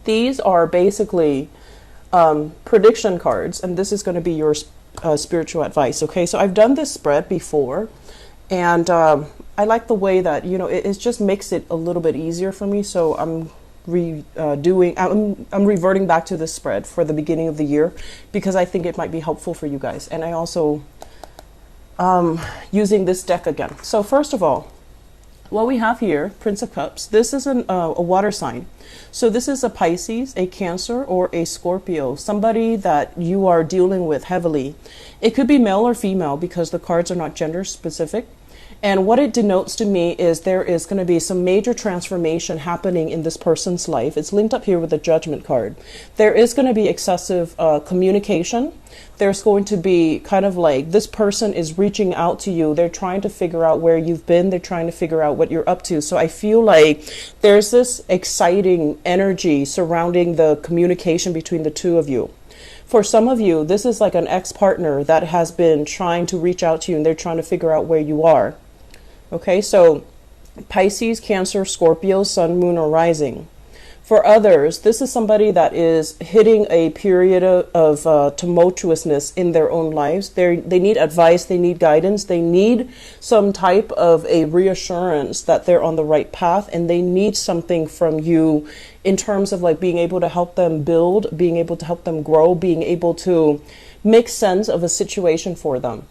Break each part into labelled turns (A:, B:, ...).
A: These are basically prediction cards, and this is going to be your spiritual advice. Okay, so I've done this spread before, and I like the way that, you know, it just makes it a little bit easier for me. So I'm reverting back to this spread for the beginning of the year because I think it might be helpful for you guys. And I also using this deck again. So first of all, what we have here, Prince of Cups, this is a water sign. So this is a Pisces, a Cancer, or a Scorpio, somebody that you are dealing with heavily. It could be male or female because the cards are not gender specific. And what it denotes to me is there is going to be some major transformation happening in this person's life. It's linked up here with the Judgment card. There is going to be excessive communication. There's going to be kind of like this person is reaching out to you. They're trying to figure out where you've been. They're trying to figure out what you're up to. So I feel like there's this exciting energy surrounding the communication between the two of you. For some of you, this is like an ex-partner that has been trying to reach out to you and they're trying to figure out where you are. Okay, so Pisces, Cancer, Scorpio, Sun, Moon, or Rising. For others, this is somebody that is hitting a period of tumultuousness in their own lives. They need advice, they need guidance, they need some type of a reassurance that they're on the right path, and they need something from you in terms of like being able to help them build, being able to help them grow, being able to make sense of a situation for them.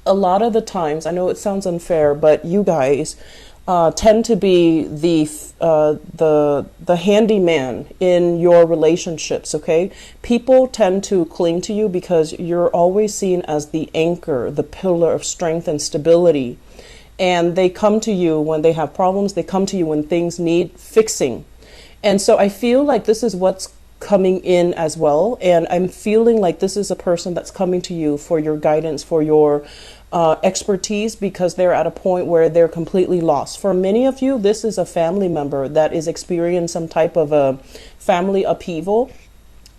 A: A lot of the times, I know it sounds unfair, but you guys tend to be the handyman in your relationships, okay? People tend to cling to you because you're always seen as the anchor, the pillar of strength and stability. And they come to you when they have problems. They come to you when things need fixing. And so I feel like this is what's coming in as well. And I'm feeling like this is a person that's coming to you for your guidance, for your expertise, because they're at a point where they're completely lost. For many of you, this is a family member that is experiencing some type of a family upheaval,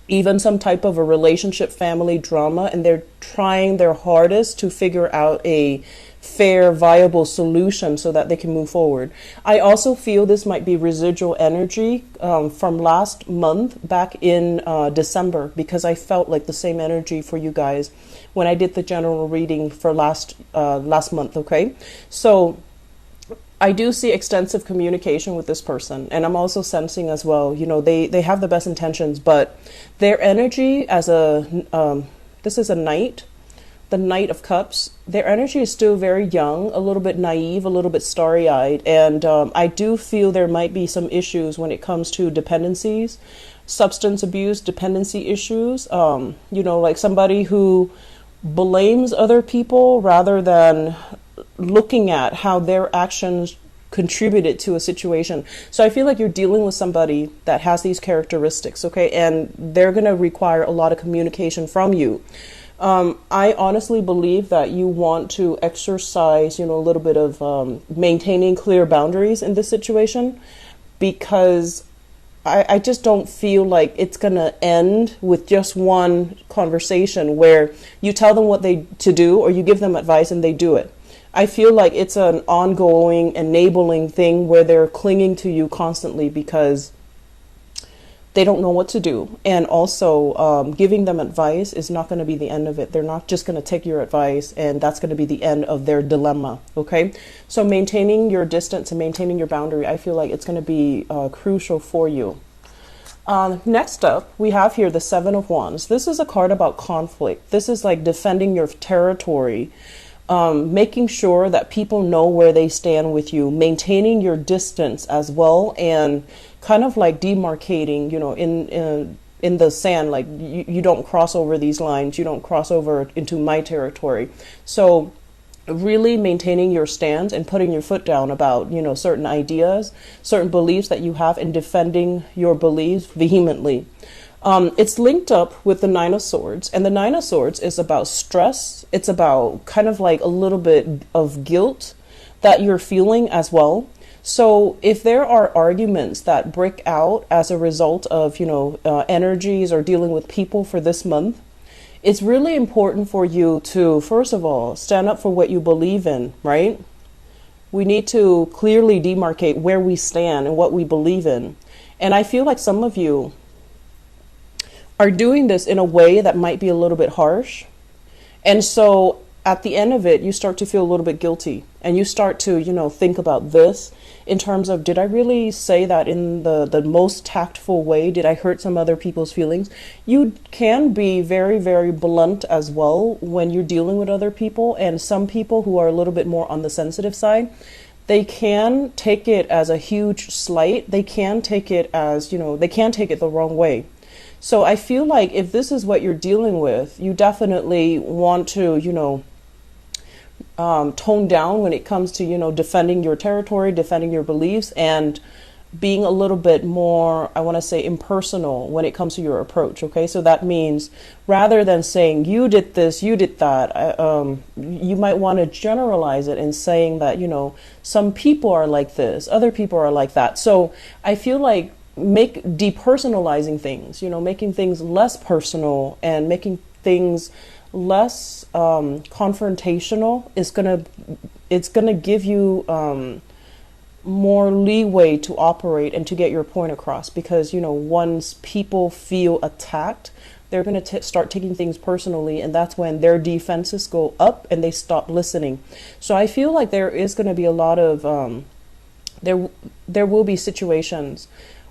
A: even some type of a relationship family drama, and they're trying their hardest to figure out a fair, viable solution so that they can move forward. I also feel this might be residual energy from last month back in December, because I felt like the same energy for you guys when I did the general reading for last month. Okay, so I do see extensive communication with this person, and I'm also sensing as well, you know, they have the best intentions, but their energy as this is a knight, the Knight of Cups, their energy is still very young, a little bit naive, a little bit starry-eyed, and I do feel there might be some issues when it comes to dependencies, substance abuse, dependency issues, you know, like somebody who blames other people rather than looking at how their actions contributed to a situation. So I feel like you're dealing with somebody that has these characteristics, okay, and they're going to require a lot of communication from you. I honestly believe that you want to exercise, you know, a little bit of maintaining clear boundaries in this situation, because I just don't feel like it's going to end with just one conversation where you tell them what to do or you give them advice and they do it. I feel like it's an ongoing, enabling thing where they're clinging to you constantly because they don't know what to do. And also giving them advice is not going to be the end of it. They're not just going to take your advice and that's going to be the end of their dilemma. Okay, so maintaining your distance and maintaining your boundary, I feel like it's going to be crucial for you. Next up, we have here the Seven of Wands. This is a card about conflict. This is like defending your territory, making sure that people know where they stand with you, maintaining your distance as well, and kind of like demarcating, you know, in the sand, like you don't cross over these lines, you don't cross over into my territory. So really maintaining your stance and putting your foot down about, you know, certain ideas, certain beliefs that you have, and defending your beliefs vehemently. It's linked up with the Nine of Swords, and the Nine of Swords is about stress. It's about kind of like a little bit of guilt that you're feeling as well. So if there are arguments that break out as a result of, you know, energies or dealing with people for this month, it's really important for you to, first of all, stand up for what you believe in, right? We need to clearly demarcate where we stand and what we believe in. And I feel like some of you are doing this in a way that might be a little bit harsh. And so at the end of it, you start to feel a little bit guilty, and you start to, think about this in terms of, did I really say that in the most tactful way? Did I hurt some other people's feelings? You can be very, very blunt as well when you're dealing with other people. And some people who are a little bit more on the sensitive side, they can take it as a huge slight. They can take it as, they can take it the wrong way. So I feel like if this is what you're dealing with, you definitely want to, tone down when it comes to, defending your territory, defending your beliefs, and being a little bit more, I want to say, impersonal when it comes to your approach. Okay, so that means rather than saying you did this, you did that, you might want to generalize it and saying that, some people are like this, other people are like that. So I feel like depersonalizing things, making things less personal and making things less confrontational it's gonna give you more leeway to operate and to get your point across, because once people feel attacked, they're going to start taking things personally, and that's when their defenses go up and they stop listening. So I feel like there is going to be a lot of there will be situations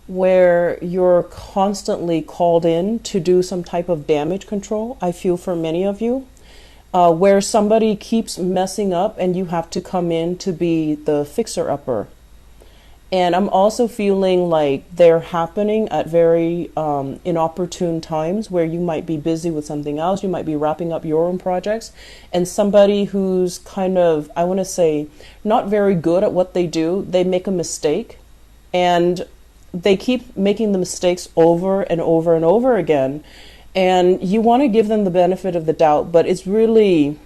A: where you're constantly called in to do some type of damage control. I feel for many of you, where somebody keeps messing up and you have to come in to be the fixer-upper. And I'm also feeling like they're happening at very inopportune times where you might be busy with something else. You might be wrapping up your own projects, and somebody who's kind of, I want to say, not very good at what they do, they make a mistake, and they keep making the mistakes over and over and over again. And you want to give them the benefit of the doubt, but it's really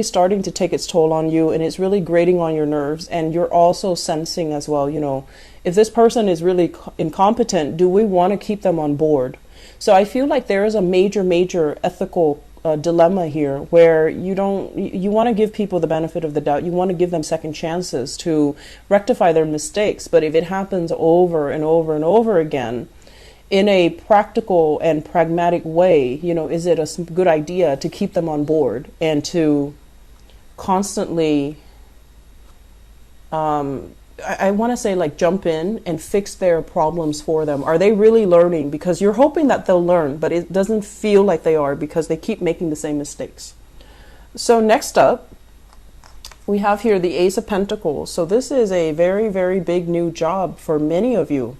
A: starting to take its toll on you, and it's really grating on your nerves. And you're also sensing as well, if this person is really incompetent, do we want to keep them on board? So I feel like there is a major ethical dilemma here, where you want to give people the benefit of the doubt. You want to give them second chances to rectify their mistakes. But if it happens over and over and over again, in a practical and pragmatic way, is it a good idea to keep them on board and to constantly, I want to say, like, jump in and fix their problems for them? Are they really learning? Because you're hoping that they'll learn, but it doesn't feel like they are, because they keep making the same mistakes. So next up, we have here the Ace of Pentacles. So this is a very, very big new job for many of you.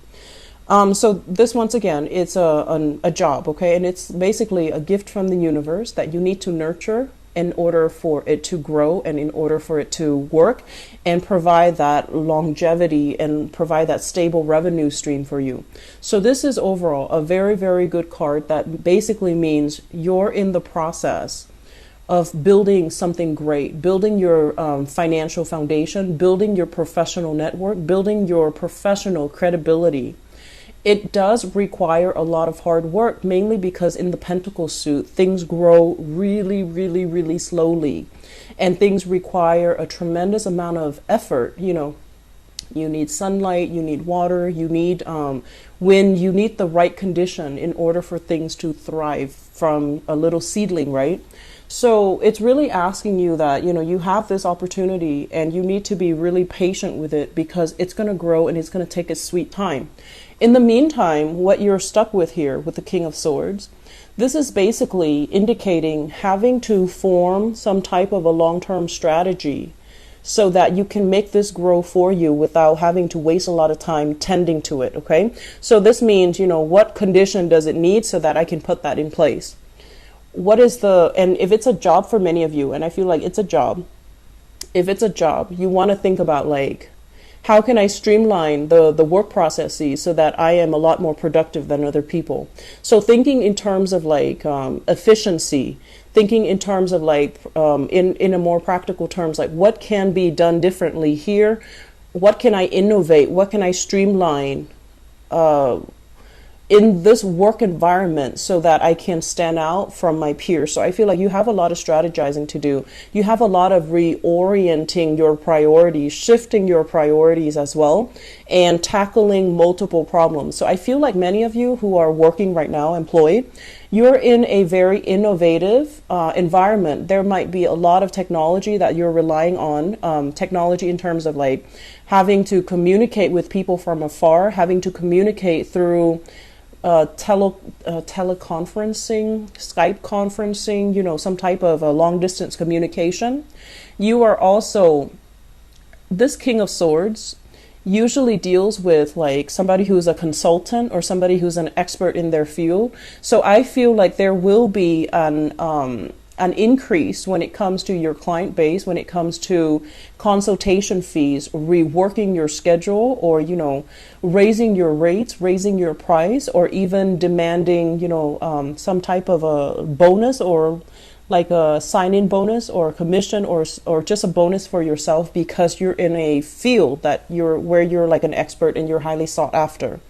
A: So this, once again, it's a job, okay? And it's basically a gift from the universe that you need to nurture in order for it to grow and in order for it to work and provide that longevity and provide that stable revenue stream for you. So this is overall a very, very good card that basically means you're in the process of building something great, building your financial foundation, building your professional network, building your professional credibility. It does require a lot of hard work, mainly because in the Pentacle suit, things grow really, really, really slowly. And things require a tremendous amount of effort. You need sunlight, you need water, you need wind, you need the right condition in order for things to thrive from a little seedling, right? So it's really asking you that, you have this opportunity and you need to be really patient with it, because it's going to grow and it's going to take its sweet time. In the meantime, what you're stuck with here with the King of Swords, this is basically indicating having to form some type of a long-term strategy so that you can make this grow for you without having to waste a lot of time tending to it, okay? So this means, what condition does it need so that I can put that in place? And if it's a job for many of you, and I feel like it's a job, if it's a job, you want to think about, like, how can I streamline the work processes so that I am a lot more productive than other people? So thinking in terms of, like, efficiency, thinking in terms of, like, in a more practical terms, like, what can be done differently here? What can I innovate? What can I streamline in this work environment so that I can stand out from my peers? So I feel like you have a lot of strategizing to do. You have a lot of reorienting your priorities, shifting your priorities as well. and tackling multiple problems. So I feel like many of you who are working right now, employed, you're in a very innovative environment. There might be a lot of technology that you're relying on, technology in terms of like having to communicate with people from afar, having to communicate through teleconferencing, Skype conferencing, some type of a long distance communication. You are also, this King of Swords usually deals with like somebody who's a consultant or somebody who's an expert in their field. So I feel like there will be an increase when it comes to your client base, when it comes to consultation fees, reworking your schedule, or, raising your rates, raising your price, or even demanding, some type of a bonus, or like a sign-in bonus or a commission, or just a bonus for yourself because you're in a field where you're like an expert and you're highly sought after.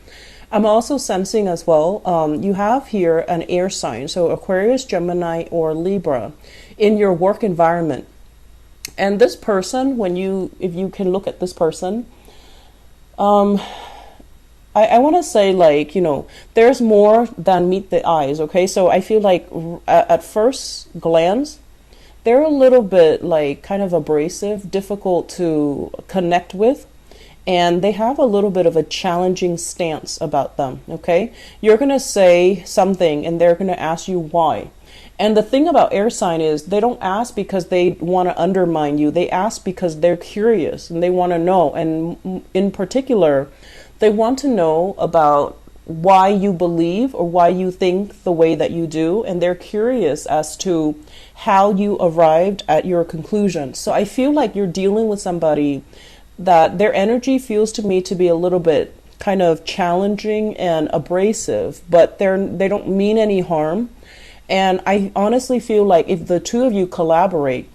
A: I'm also sensing as well, you have here an air sign, so Aquarius, Gemini, or Libra in your work environment. And this person, if you can look at this person, I want to say like, there's more than meet the eyes, okay? So I feel like at first glance, they're a little bit like kind of abrasive, difficult to connect with. And they have a little bit of a challenging stance about them, okay? You're going to say something and they're going to ask you why. And the thing about air sign is they don't ask because they want to undermine you. They ask because they're curious and they want to know. And in particular, they want to know about why you believe or why you think the way that you do. And they're curious as to how you arrived at your conclusion. So I feel like you're dealing with somebody that their energy feels to me to be a little bit kind of challenging and abrasive, but they don't mean any harm. And I honestly feel like if the two of you collaborate,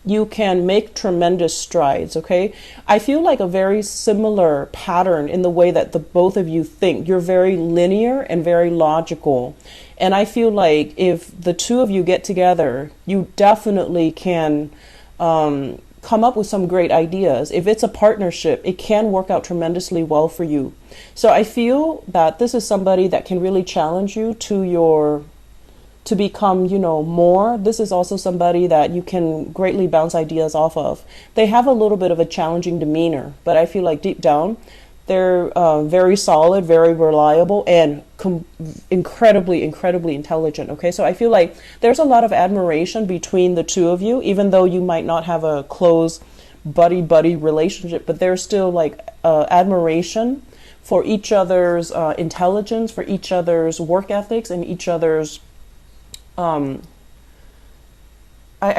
A: you can make tremendous strides, okay? I feel like a very similar pattern in the way that the both of you think. You're very linear and very logical. And I feel like if the two of you get together, you definitely can come up with some great ideas. If it's a partnership, it can work out tremendously well for you. So I feel that this is somebody that can really challenge you to become, more. This is also somebody that you can greatly bounce ideas off of. They have a little bit of a challenging demeanor, but I feel like deep down, they're very solid, very reliable, and incredibly, incredibly intelligent. Okay, so I feel like there's a lot of admiration between the two of you, even though you might not have a close buddy-buddy relationship, but there's still like admiration for each other's intelligence, for each other's work ethics, and each other's, I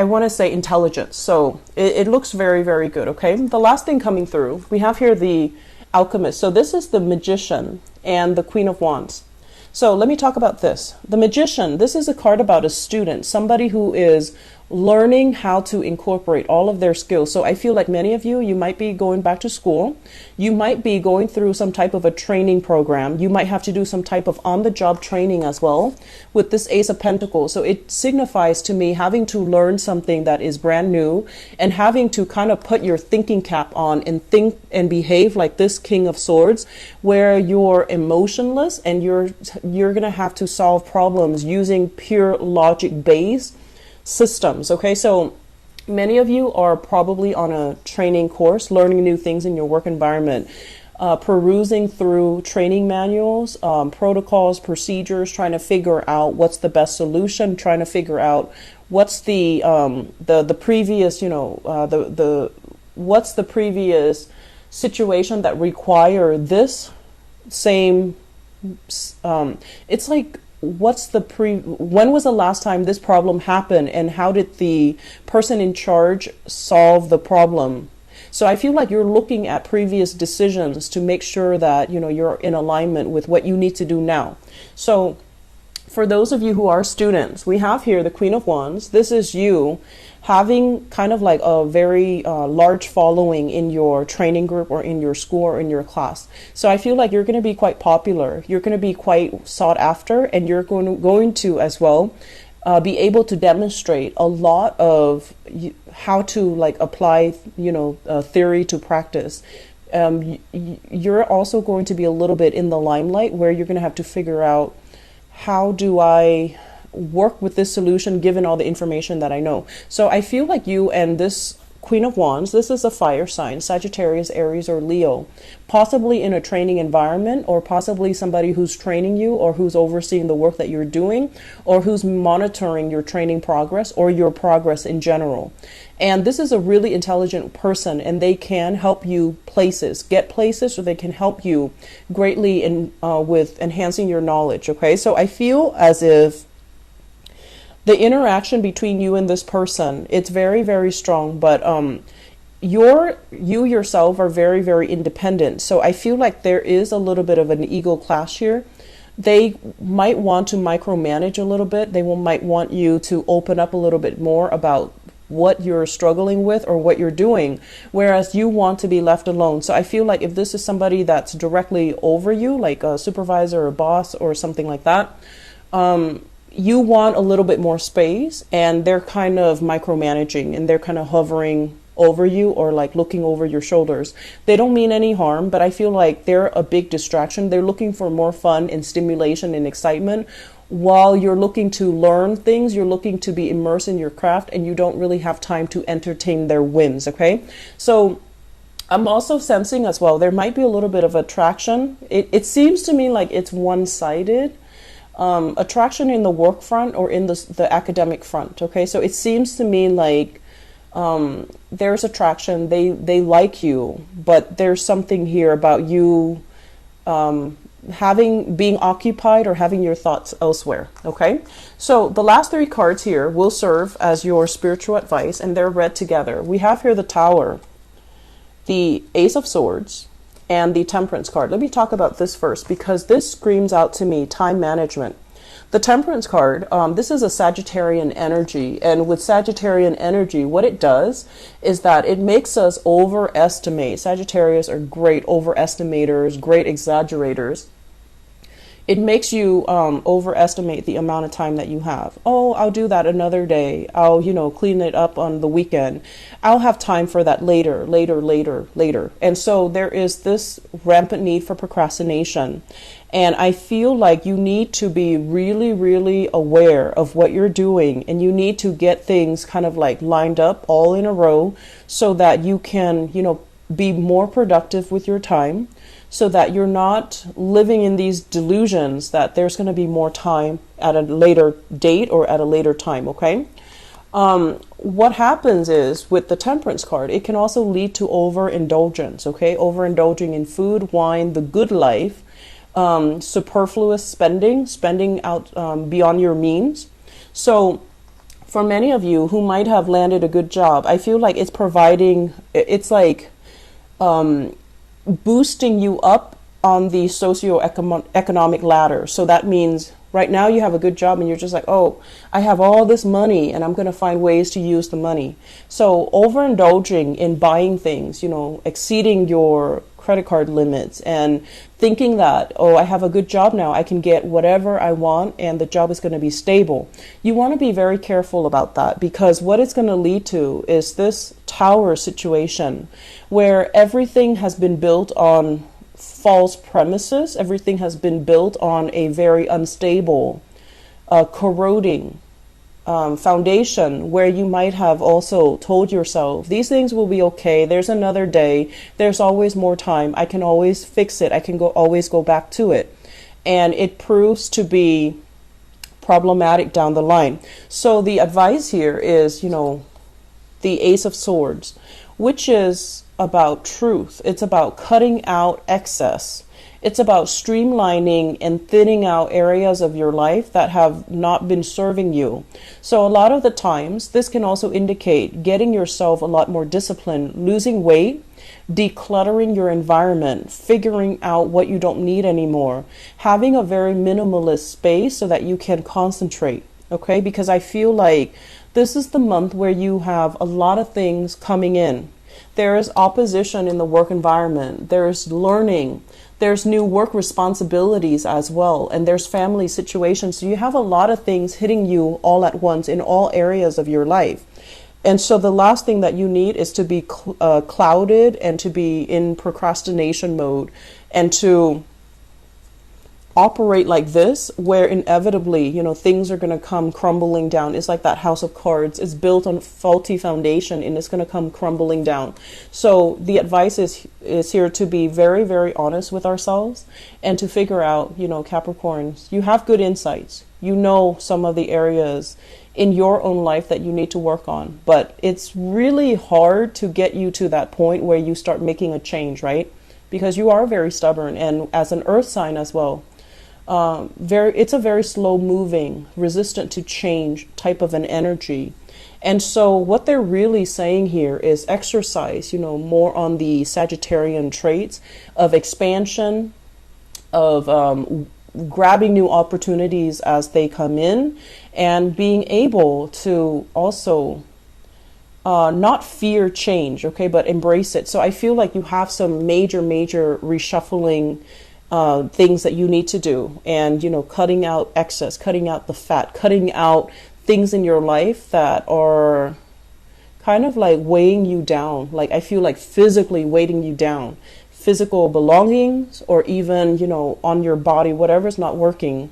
A: want to say intelligence. So it looks very, very good. Okay, the last thing coming through, we have here the Alchemist. So this is the Magician and the Queen of Wands. So let me talk about this. The Magician, this is a card about a student, somebody who is learning how to incorporate all of their skills. So I feel like many of you, you might be going back to school. You might be going through some type of a training program. You might have to do some type of on-the-job training as well with this Ace of Pentacles. So it signifies to me having to learn something that is brand new and having to kind of put your thinking cap on and think and behave like this King of Swords, where you're emotionless and you're going to have to solve problems using pure logic-based systems. Okay, so many of you are probably on a training course, learning new things in your work environment, perusing through training manuals, protocols, procedures, trying to figure out what's the best solution, trying to figure out what's the previous, what's the previous situation that require this same. It's like, when was the last time this problem happened, and how did the person in charge solve the problem? So I feel like you're looking at previous decisions to make sure that, you're in alignment with what you need to do now. So for those of you who are students, we have here the Queen of Wands. This is you having kind of like a very large following in your training group or in your school or in your class. So I feel like you're going to be quite popular. You're going to be quite sought after, and you're going to as well be able to demonstrate a lot of how to like apply, theory to practice. you're also going to be a little bit in the limelight, where you're going to have to figure out, how do I work with this solution given all the information that I know? So I feel like you and this Queen of Wands, this is a fire sign, Sagittarius, Aries, or Leo, possibly in a training environment, or possibly somebody who's training you, or who's overseeing the work that you're doing, or who's monitoring your training progress or your progress in general. And this is a really intelligent person, and they can help you get places, or they can help you greatly with enhancing your knowledge. Okay, so I feel as if the interaction between you and this person, it's very, very strong, but you yourself are very, very independent. So I feel like there is a little bit of an ego clash here. They might want to micromanage a little bit. Might want you to open up a little bit more about what you're struggling with or what you're doing, whereas you want to be left alone. So I feel like if this is somebody that's directly over you, like a supervisor or boss or something like that, you want a little bit more space, and they're kind of micromanaging, and they're kind of hovering over you, or like looking over your shoulders. They don't mean any harm, but I feel like they're a big distraction. They're looking for more fun and stimulation and excitement, while you're looking to learn things, you're looking to be immersed in your craft, and you don't really have time to entertain their whims. Okay, so I'm also sensing as well, there might be a little bit of attraction. It seems to me like it's one-sided. Attraction in the work front or in the academic front. Okay, so it seems to me like there's attraction. They like you, but there's something here about you being occupied or having your thoughts elsewhere. Okay, so the last three cards here will serve as your spiritual advice, and they're read together. We have here the Tower, the Ace of Swords, and the Temperance card. Let me talk about this first, because this screams out to me time management. The Temperance card, this is a Sagittarian energy, and with Sagittarian energy, what it does is that it makes us overestimate. Sagittarius are great overestimators, great exaggerators. It makes you overestimate the amount of time that you have. Oh, I'll do that another day. I'll, clean it up on the weekend. I'll have time for that later. And so there is this rampant need for procrastination. And I feel like you need to be really, really aware of what you're doing, and you need to get things kind of like lined up all in a row, so that you can, be more productive with your time, so that you're not living in these delusions that there's going to be more time at a later date or at a later time. Okay. What happens is, with the Temperance card, it can also lead to overindulgence. Okay. Overindulging in food, wine, the good life, superfluous spending out beyond your means. So for many of you who might have landed a good job, I feel like it's like boosting you up on the socioeconomic ladder. So that means right now you have a good job, and you're just like, oh, I have all this money, and I'm going to find ways to use the money. So overindulging in buying things, exceeding your credit card limits, and thinking that, oh, I have a good job now, I can get whatever I want, and the job is going to be stable. You want to be very careful about that, because what it's going to lead to is this Tower situation, where everything has been built on false premises. Everything has been built on a very unstable, corroding foundation, where you might have also told yourself, these things will be okay, there's another day, there's always more time, I can always fix it, I can always go back to it. And it proves to be problematic down the line. So the advice here is, the Ace of Swords, which is about truth. It's about cutting out excess. It's about streamlining and thinning out areas of your life that have not been serving you. So a lot of the times, this can also indicate getting yourself a lot more disciplined, losing weight, decluttering your environment, figuring out what you don't need anymore, having a very minimalist space so that you can concentrate. Okay, because I feel like this is the month where you have a lot of things coming in. There is opposition in the work environment. There's learning. There's new work responsibilities as well. And there's family situations. So you have a lot of things hitting you all at once in all areas of your life. And so the last thing that you need is to be clouded and to be in procrastination mode and to operate like this, where inevitably, things are going to come crumbling down. It's like that house of cards. It's built on faulty foundation and it's going to come crumbling down. So the advice is here to be very, very honest with ourselves and to figure out, Capricorns, you have good insights. You know some of the areas in your own life that you need to work on, but it's really hard to get you to that point where you start making a change, right? Because you are very stubborn, and as an earth sign as well, it's a very slow moving, resistant to change type of an energy. And so what they're really saying here is exercise, more on the Sagittarian traits of expansion, of grabbing new opportunities as they come in, and being able to also not fear change, okay, but embrace it. So I feel like you have some major reshuffling things that you need to do, and cutting out excess, cutting out the fat, cutting out things in your life that are kind of like weighing you down. Like I feel like physically weighing you down, physical belongings, or even on your body, whatever's not working,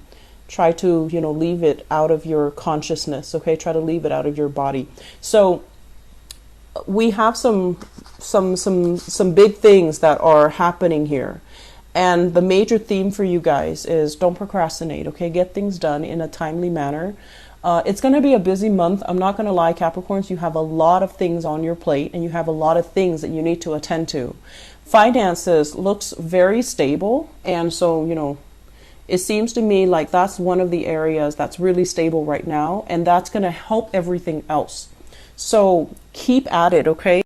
A: try to leave it out of your consciousness, okay? Try to leave it out of your body. So we have some big things that are happening here. And the major theme for you guys is don't procrastinate, okay? Get things done in a timely manner. It's going to be a busy month. I'm not going to lie, Capricorns, you have a lot of things on your plate and you have a lot of things that you need to attend to. Finances looks very stable. And so, it seems to me like that's one of the areas that's really stable right now. And that's going to help everything else. So keep at it, okay?